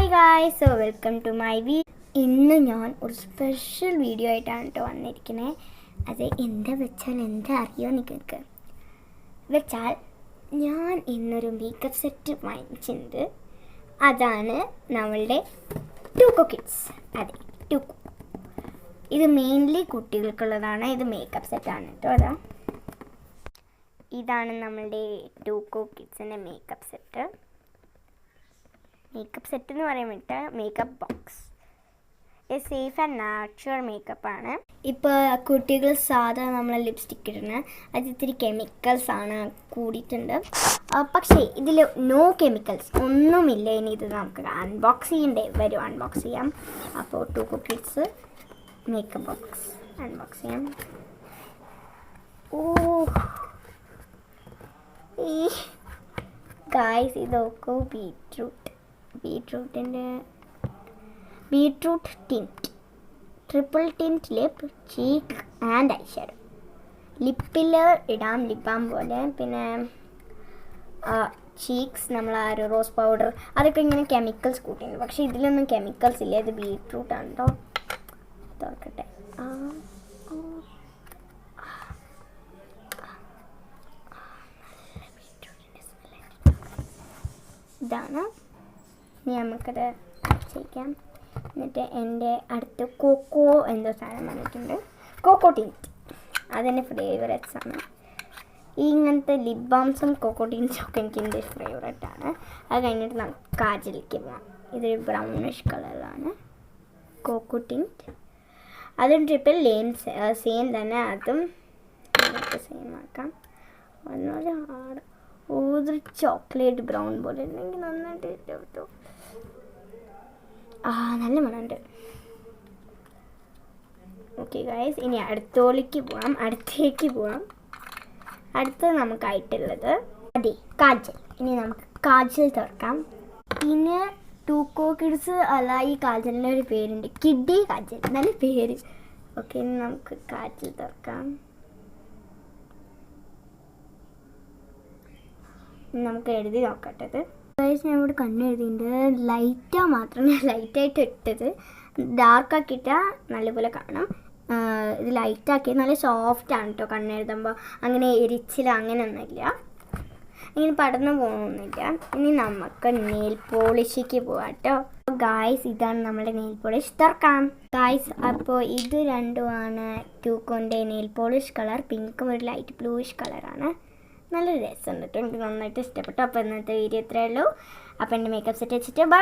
Hi guys, so welcome to my ഇന്ന് ഞാൻ ഒരു സ്പെഷ്യൽ വീഡിയോ ആയിട്ടാണ് കേട്ടോ വന്നിരിക്കുന്നത്. അത് എന്താ അറിയോ നിങ്ങൾക്ക് വെച്ചാൽ ഞാൻ ഇന്നൊരു മേക്കപ്പ് സെറ്റ് വാങ്ങിച്ചിട്ടുണ്ട്. അതാണ് നമ്മളുടെ ടൂക്കോ കിഡ്സ്. അതെ, ടൂക്കോ. ഇത് മെയിൻലി കുട്ടികൾക്കുള്ളതാണ്. ഇത് മേക്കപ്പ് സെറ്റാണ് കേട്ടോ. ഇതാണ് നമ്മളുടെ ടൂക്കോ കിഡ്സിൻ്റെ മേക്കപ്പ് സെറ്റ്. മേക്കപ്പ് സെറ്റ് എന്ന് പറയാൻ വേണ്ടിയിട്ട് മേക്കപ്പ് ബോക്സ്. ഇത് സേഫ് ആൻഡ് നാച്ചുറൽ മേക്കപ്പാണ്. ഇപ്പോൾ കുട്ടികൾ സാധാരണ നമ്മൾ ലിപ്സ്റ്റിക് ഇടുന്നത് അത് ഇത്തിരി കെമിക്കൽസാണ് കൂടിയിട്ടുണ്ട്. പക്ഷേ ഇതിൽ നോ കെമിക്കൽസ് ഒന്നുമില്ല. ഇനി ഇത് നമുക്ക് അൺബോക്സ് അൺബോക്സ് ചെയ്യാം. അപ്പോൾ Tucco kids makeup box unbox ചെയ്യാം. ഗായ്സ്, ഇതൊക്കെ beetroot tint, triple tint lip, cheek and eye shadow. ലിപ്പിൽ ഇടാം ലിപ് ബാം പോലെ. പിന്നെ ചീക്സ് നമ്മൾ ആ ഒരു റോസ് പൗഡർ അതൊക്കെ ഇങ്ങനെ കെമിക്കൽസ് കൂട്ടിയിട്ടുണ്ട്. പക്ഷേ ഇതിലൊന്നും കെമിക്കൽസ് ഇല്ല. ഇത് ബീട്രൂട്ടാണ് കേട്ടോ. തുറക്കട്ടെ. ഇതാണ്. ഇനി നമുക്കത് ചെയ്യിക്കാം. എന്നിട്ട് എൻ്റെ അടുത്ത് കോക്കോ എന്തോ സാധനം വന്നിട്ടുണ്ട്. കോക്കോ ടിൻറ്റ്, അതെൻ്റെ ഫേവറേറ്റ്സ് ആണ്. ഇങ്ങനത്തെ ലിപ് ബാംസും കോക്കോ ടിൻറ്റും ഒക്കെ എൻ്റെ ഫേവറേറ്റാണ്. അത് കഴിഞ്ഞിട്ട് നമുക്ക് കാജലിലേക്ക് പോകാം. ഇതൊരു ബ്രൗണിഷ് കളറിലാണ് കോക്കോ ടിൻറ്റ്. അതും ട്രിപ്പിൾ സെയിം തന്നെ. അതും നമുക്ക് സെയിം ആക്കാം. ഒന്നുകൂടി ഹാർഡ് ഒരു ചോക്ലേറ്റ് ബ്രൗൺ പോലെ ഉണ്ടെങ്കിൽ നന്നായിട്ട് കേട്ടോ. നല്ല മണമുണ്ട്. ഓക്കെ ഗൈസ്, ഇനി അടുത്തേക്ക് പോവാം. അടുത്തത് നമുക്കായിട്ടുള്ളത് അതെ കാജൽ. ഇനി നമുക്ക് കാജൽ തുറക്കാം. പിന്നെ ടൂക്കോ കിഡ്സ് അല്ല, ഈ കാജലിൻ്റെ ഒരു പേരുണ്ട്, കിഡി കാജൽ, നല്ല പേര്. ഓക്കെ, ഇനി നമുക്ക് കാജൽ തുറക്കാം. നമുക്ക് എഴുതി നോക്കട്ടത്. ഞാൻ ഇവിടെ കണ്ണെഴുതിയിട്ടുണ്ട്. ലൈറ്റായിട്ട് ഇട്ടത്. ഡാർക്കാക്കിയിട്ടാൽ നല്ലപോലെ കാണാം. ഇത് ലൈറ്റാക്കി നല്ല സോഫ്റ്റാണ് കേട്ടോ. കണ്ണെഴുതുമ്പോൾ അങ്ങനെ എരിച്ചില്ല അങ്ങനെയൊന്നുമില്ല, ഇങ്ങനെ പടർന്നു പോകുന്നൊന്നുമില്ല. ഇനി നമുക്ക് നെയിൽ പോളിഷിക്ക് പോവാം കേട്ടോ. ഗായ്സ്, ഇതാണ് നമ്മുടെ നെയിൽ പോളിഷ്. തുറക്കാം ഗായ്സ്. അപ്പോൾ ഇത് രണ്ടുമാണ് ടൂക്കോൻ്റെ നെയിൽ പോളിഷ് കളർ. പിങ്കും ഒരു ലൈറ്റ് ബ്ലൂയിഷ് കളറാണ്. നല്ലൊരു രസമുണ്ട് കേട്ടോ. എനിക്ക് നന്നായിട്ട് ഇഷ്ടപ്പെട്ടു. അപ്പോൾ ഇന്നത്തെ വീഡിയോ ഇത്രയേ ഉള്ളൂ. അപ്പോൾ എൻ്റെ മേക്കപ്പ് സെറ്റ് വെച്ചിട്ട് ബൈ.